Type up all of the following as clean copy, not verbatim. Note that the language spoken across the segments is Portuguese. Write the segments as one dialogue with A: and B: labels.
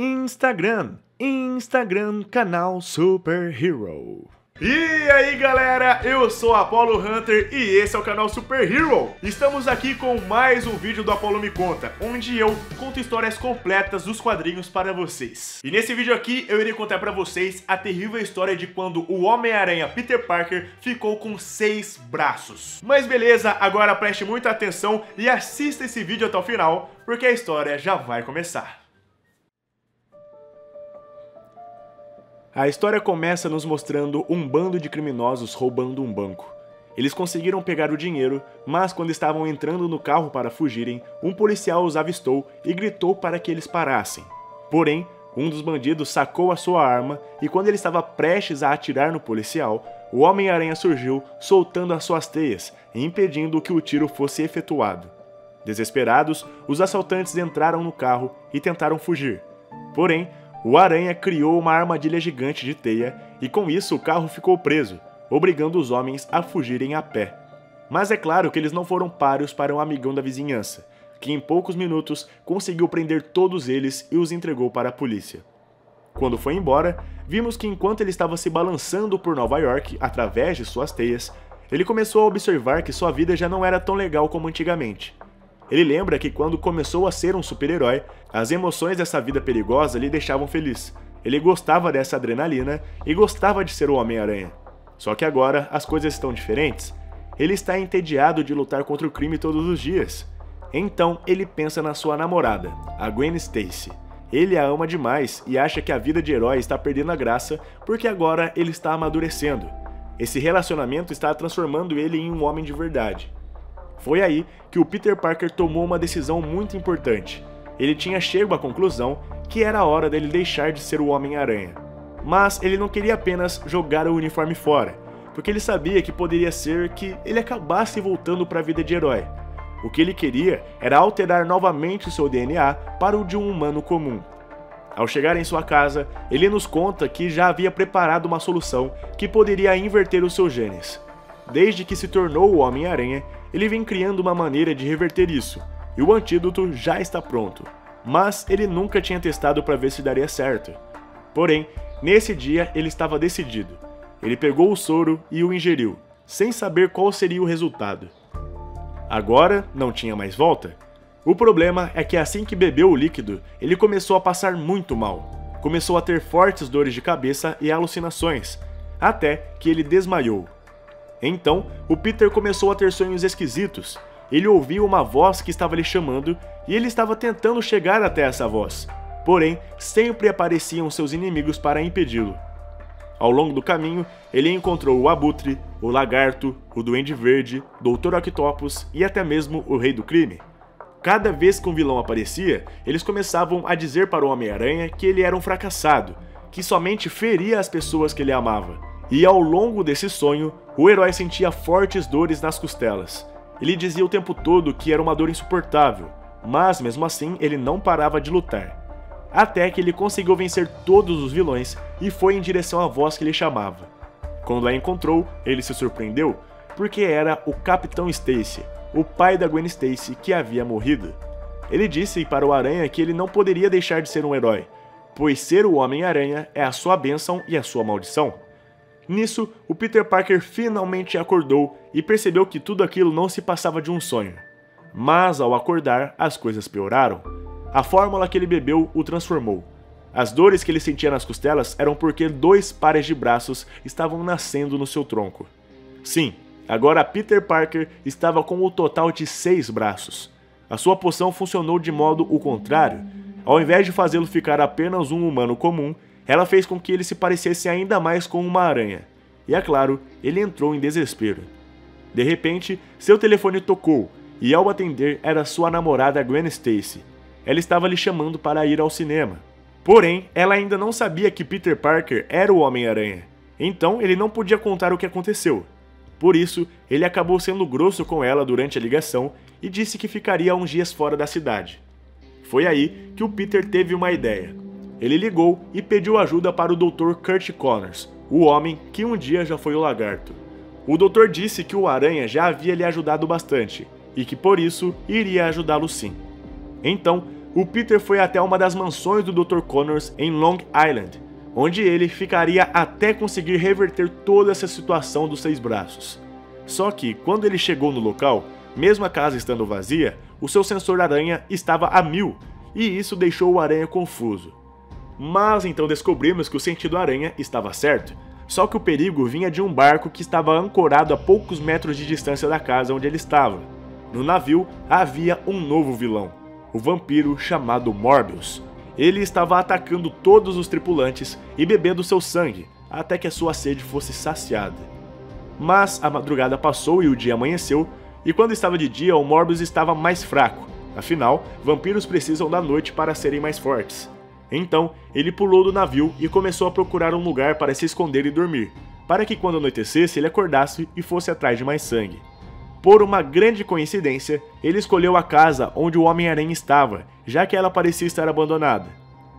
A: Instagram, canal Super Hero. E aí galera, eu sou Apollo Hunter e esse é o canal Super Hero. Estamos aqui com mais um vídeo do Apollo Me Conta, onde eu conto histórias completas dos quadrinhos para vocês. E nesse vídeo aqui eu irei contar para vocês a terrível história de quando o Homem-Aranha Peter Parker ficou com 6 braços. Mas beleza, agora preste muita atenção e assista esse vídeo até o final, porque a história já vai começar. A história começa nos mostrando um bando de criminosos roubando um banco. Eles conseguiram pegar o dinheiro, mas quando estavam entrando no carro para fugirem, um policial os avistou e gritou para que eles parassem. Porém, um dos bandidos sacou a sua arma e quando ele estava prestes a atirar no policial, o Homem-Aranha surgiu soltando as suas teias, impedindo que o tiro fosse efetuado. Desesperados, os assaltantes entraram no carro e tentaram fugir. Porém, o Aranha criou uma armadilha gigante de teia e com isso o carro ficou preso, obrigando os homens a fugirem a pé. Mas é claro que eles não foram páreos para um amigão da vizinhança, que em poucos minutos conseguiu prender todos eles e os entregou para a polícia. Quando foi embora, vimos que enquanto ele estava se balançando por Nova York através de suas teias, ele começou a observar que sua vida já não era tão legal como antigamente. Ele lembra que quando começou a ser um super-herói, as emoções dessa vida perigosa lhe deixavam feliz. Ele gostava dessa adrenalina e gostava de ser o Homem-Aranha. Só que agora as coisas estão diferentes. Ele está entediado de lutar contra o crime todos os dias. Então ele pensa na sua namorada, a Gwen Stacy. Ele a ama demais e acha que a vida de herói está perdendo a graça porque agora ele está amadurecendo. Esse relacionamento está transformando ele em um homem de verdade. Foi aí que o Peter Parker tomou uma decisão muito importante. Ele tinha chegado à conclusão que era a hora dele deixar de ser o Homem-Aranha. Mas ele não queria apenas jogar o uniforme fora, porque ele sabia que poderia ser que ele acabasse voltando para a vida de herói. O que ele queria era alterar novamente o seu DNA para o de um humano comum. Ao chegar em sua casa, ele nos conta que já havia preparado uma solução que poderia inverter os seus genes. Desde que se tornou o Homem-Aranha, ele vem criando uma maneira de reverter isso, e o antídoto já está pronto, mas ele nunca tinha testado para ver se daria certo. Porém, nesse dia ele estava decidido. Ele pegou o soro e o ingeriu, sem saber qual seria o resultado. Agora não tinha mais volta. O problema é que assim que bebeu o líquido, ele começou a passar muito mal. Começou a ter fortes dores de cabeça e alucinações, até que ele desmaiou. Então, o Peter começou a ter sonhos esquisitos. Ele ouviu uma voz que estava lhe chamando e ele estava tentando chegar até essa voz. Porém, sempre apareciam seus inimigos para impedi-lo. Ao longo do caminho, ele encontrou o Abutre, o Lagarto, o Duende Verde, Dr. Octopus e até mesmo o Rei do Crime. Cada vez que um vilão aparecia, eles começavam a dizer para o Homem-Aranha que ele era um fracassado, que somente feria as pessoas que ele amava. E ao longo desse sonho, o herói sentia fortes dores nas costelas. Ele dizia o tempo todo que era uma dor insuportável, mas mesmo assim ele não parava de lutar. Até que ele conseguiu vencer todos os vilões e foi em direção à voz que lhe chamava. Quando a encontrou, ele se surpreendeu, porque era o Capitão Stacy, o pai da Gwen Stacy que havia morrido. Ele disse para o Aranha que ele não poderia deixar de ser um herói, pois ser o Homem-Aranha é a sua bênção e a sua maldição. Nisso, o Peter Parker finalmente acordou e percebeu que tudo aquilo não se passava de um sonho. Mas ao acordar, as coisas pioraram. A fórmula que ele bebeu o transformou. As dores que ele sentia nas costelas eram porque 2 pares de braços estavam nascendo no seu tronco. Sim, agora Peter Parker estava com o total de 6 braços. A sua poção funcionou de modo o contrário. Ao invés de fazê-lo ficar apenas um humano comum, ela fez com que ele se parecesse ainda mais com uma aranha. E é claro, ele entrou em desespero. De repente, seu telefone tocou, e ao atender era sua namorada Gwen Stacy. Ela estava lhe chamando para ir ao cinema. Porém, ela ainda não sabia que Peter Parker era o Homem-Aranha. Então ele não podia contar o que aconteceu. Por isso, ele acabou sendo grosso com ela durante a ligação e disse que ficaria uns dias fora da cidade. Foi aí que o Peter teve uma ideia. Ele ligou e pediu ajuda para o Dr. Curt Connors, o homem que um dia já foi o Lagarto. O doutor disse que o Aranha já havia lhe ajudado bastante, e que por isso iria ajudá-lo sim. Então, o Peter foi até uma das mansões do Dr. Connors em Long Island, onde ele ficaria até conseguir reverter toda essa situação dos 6 braços. Só que, quando ele chegou no local, mesmo a casa estando vazia, o seu sensor aranha estava a 1000, e isso deixou o Aranha confuso. Mas então descobrimos que o sentido aranha estava certo, só que o perigo vinha de um barco que estava ancorado a poucos metros de distância da casa onde ele estava. No navio havia um novo vilão, o vampiro chamado Morbius. Ele estava atacando todos os tripulantes e bebendo seu sangue, até que a sua sede fosse saciada. Mas a madrugada passou e o dia amanheceu, e quando estava de dia o Morbius estava mais fraco, afinal, vampiros precisam da noite para serem mais fortes. Então, ele pulou do navio e começou a procurar um lugar para se esconder e dormir, para que quando anoitecesse ele acordasse e fosse atrás de mais sangue. Por uma grande coincidência, ele escolheu a casa onde o Homem-Aranha estava, já que ela parecia estar abandonada.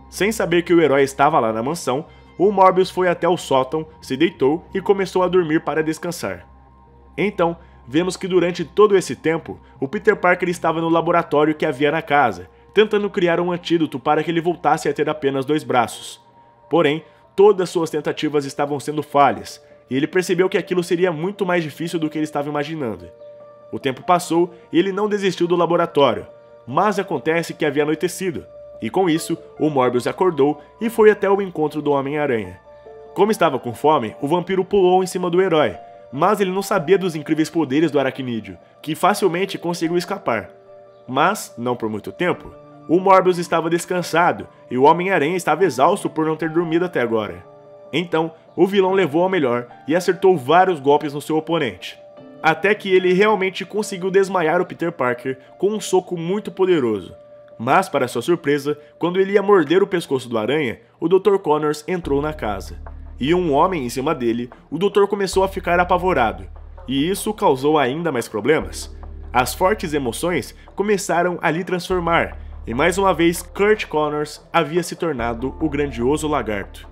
A: Sem saber que o herói estava lá na mansão, o Morbius foi até o sótão, se deitou e começou a dormir para descansar. Então, vemos que durante todo esse tempo, o Peter Parker estava no laboratório que havia na casa, tentando criar um antídoto para que ele voltasse a ter apenas 2 braços. Porém, todas suas tentativas estavam sendo falhas, e ele percebeu que aquilo seria muito mais difícil do que ele estava imaginando. O tempo passou e ele não desistiu do laboratório, mas acontece que havia anoitecido, e com isso, o Morbius acordou e foi até o encontro do Homem-Aranha. Como estava com fome, o vampiro pulou em cima do herói, mas ele não sabia dos incríveis poderes do aracnídeo, que facilmente conseguiu escapar. Mas, não por muito tempo, o Morbius estava descansado e o Homem-Aranha estava exausto por não ter dormido até agora. Então, o vilão levou ao melhor e acertou vários golpes no seu oponente, até que ele realmente conseguiu desmaiar o Peter Parker com um soco muito poderoso. Mas, para sua surpresa, quando ele ia morder o pescoço do Aranha, o Dr. Connors entrou na casa. E um homem em cima dele, o Doutor começou a ficar apavorado, e isso causou ainda mais problemas. As fortes emoções começaram a lhe transformar, e mais uma vez Kurt Connors havia se tornado o grandioso lagarto.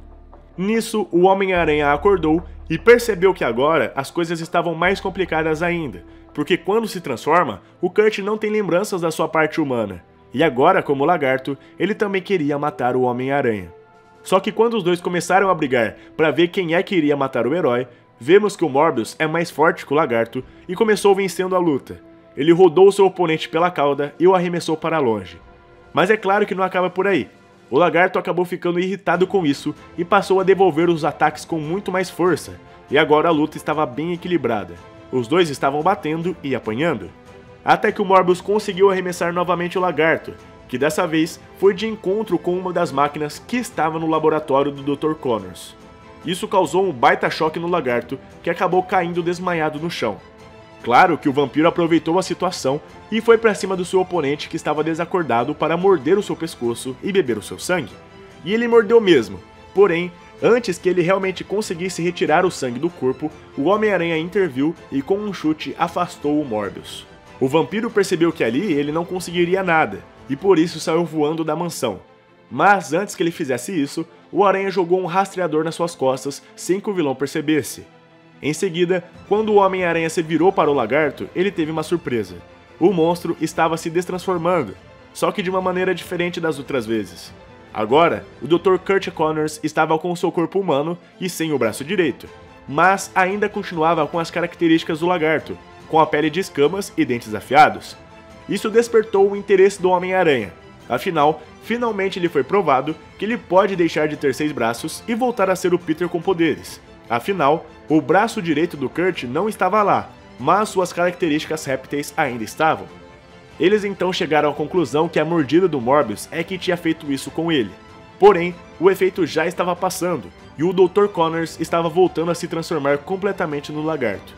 A: Nisso, o Homem-Aranha acordou e percebeu que agora as coisas estavam mais complicadas ainda, porque quando se transforma, o Kurt não tem lembranças da sua parte humana, e agora, como lagarto, ele também queria matar o Homem-Aranha. Só que quando os dois começaram a brigar para ver quem é que iria matar o herói, vemos que o Morbius é mais forte que o lagarto e começou vencendo a luta. Ele rodou seu oponente pela cauda e o arremessou para longe. Mas é claro que não acaba por aí. O lagarto acabou ficando irritado com isso e passou a devolver os ataques com muito mais força, e agora a luta estava bem equilibrada. Os dois estavam batendo e apanhando. Até que o Morbius conseguiu arremessar novamente o lagarto, que dessa vez foi de encontro com uma das máquinas que estava no laboratório do Dr. Connors. Isso causou um baita choque no lagarto, que acabou caindo desmaiado no chão. Claro que o vampiro aproveitou a situação e foi para cima do seu oponente que estava desacordado para morder o seu pescoço e beber o seu sangue. E ele mordeu mesmo, porém, antes que ele realmente conseguisse retirar o sangue do corpo, o Homem-Aranha interviu e com um chute afastou o Morbius. O vampiro percebeu que ali ele não conseguiria nada, e por isso saiu voando da mansão. Mas antes que ele fizesse isso, o Aranha jogou um rastreador nas suas costas sem que o vilão percebesse. Em seguida, quando o Homem-Aranha se virou para o lagarto, ele teve uma surpresa. O monstro estava se destransformando, só que de uma maneira diferente das outras vezes. Agora, o Dr. Kurt Connors estava com seu corpo humano e sem o braço direito, mas ainda continuava com as características do lagarto, com a pele de escamas e dentes afiados. Isso despertou o interesse do Homem-Aranha. Afinal, finalmente lhe foi provado que ele pode deixar de ter 6 braços e voltar a ser o Peter com poderes. Afinal, o braço direito do Kurt não estava lá, mas suas características répteis ainda estavam. Eles então chegaram à conclusão que a mordida do Morbius é que tinha feito isso com ele. Porém, o efeito já estava passando, e o Dr. Connors estava voltando a se transformar completamente no lagarto.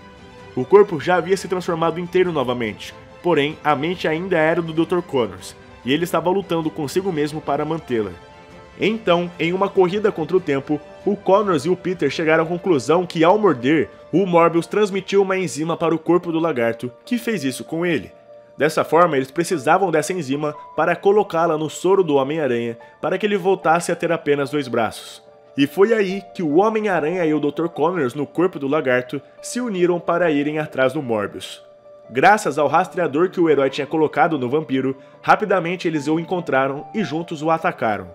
A: O corpo já havia se transformado inteiro novamente, porém a mente ainda era do Dr. Connors, e ele estava lutando consigo mesmo para mantê-la. Então, em uma corrida contra o tempo, o Connors e o Peter chegaram à conclusão que ao morder, o Morbius transmitiu uma enzima para o corpo do lagarto, que fez isso com ele. Dessa forma, eles precisavam dessa enzima para colocá-la no soro do Homem-Aranha para que ele voltasse a ter apenas 2 braços. E foi aí que o Homem-Aranha e o Dr. Connors no corpo do lagarto se uniram para irem atrás do Morbius. Graças ao rastreador que o herói tinha colocado no vampiro, rapidamente eles o encontraram e juntos o atacaram.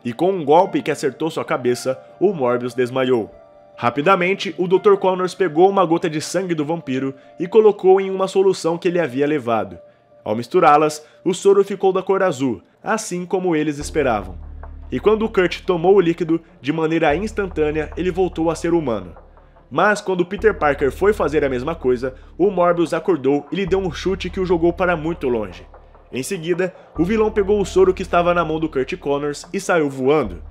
A: E com um golpe que acertou sua cabeça, o Morbius desmaiou. Rapidamente, o Dr. Connors pegou uma gota de sangue do vampiro e colocou em uma solução que ele havia levado. Ao misturá-las, o soro ficou da cor azul, assim como eles esperavam. E quando Kurt tomou o líquido, de maneira instantânea, ele voltou a ser humano. Mas quando Peter Parker foi fazer a mesma coisa, o Morbius acordou e lhe deu um chute que o jogou para muito longe. Em seguida, o vilão pegou o soro que estava na mão do Kurt Connors e saiu voando.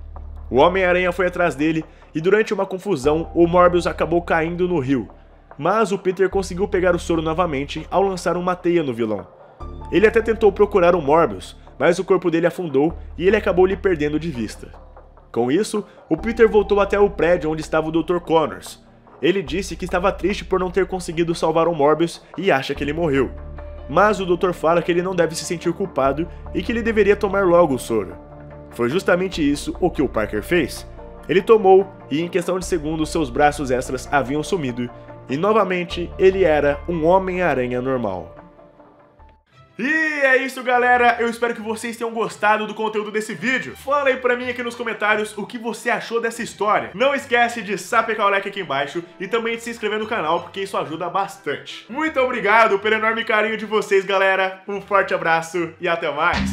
A: O Homem-Aranha foi atrás dele e durante uma confusão, o Morbius acabou caindo no rio. Mas o Peter conseguiu pegar o soro novamente ao lançar uma teia no vilão. Ele até tentou procurar o Morbius, mas o corpo dele afundou e ele acabou lhe perdendo de vista. Com isso, o Peter voltou até o prédio onde estava o Dr. Connors. Ele disse que estava triste por não ter conseguido salvar o Morbius e acha que ele morreu. Mas o doutor fala que ele não deve se sentir culpado e que ele deveria tomar logo o soro. Foi justamente isso o que o Parker fez. Ele tomou e em questão de segundos seus braços extras haviam sumido e novamente ele era um Homem-Aranha normal. E é isso, galera, eu espero que vocês tenham gostado do conteúdo desse vídeo. Fala aí pra mim aqui nos comentários o que você achou dessa história. Não esquece de sapecar o like aqui embaixo e também de se inscrever no canal, porque isso ajuda bastante. Muito obrigado pelo enorme carinho de vocês, galera. Um forte abraço e até mais.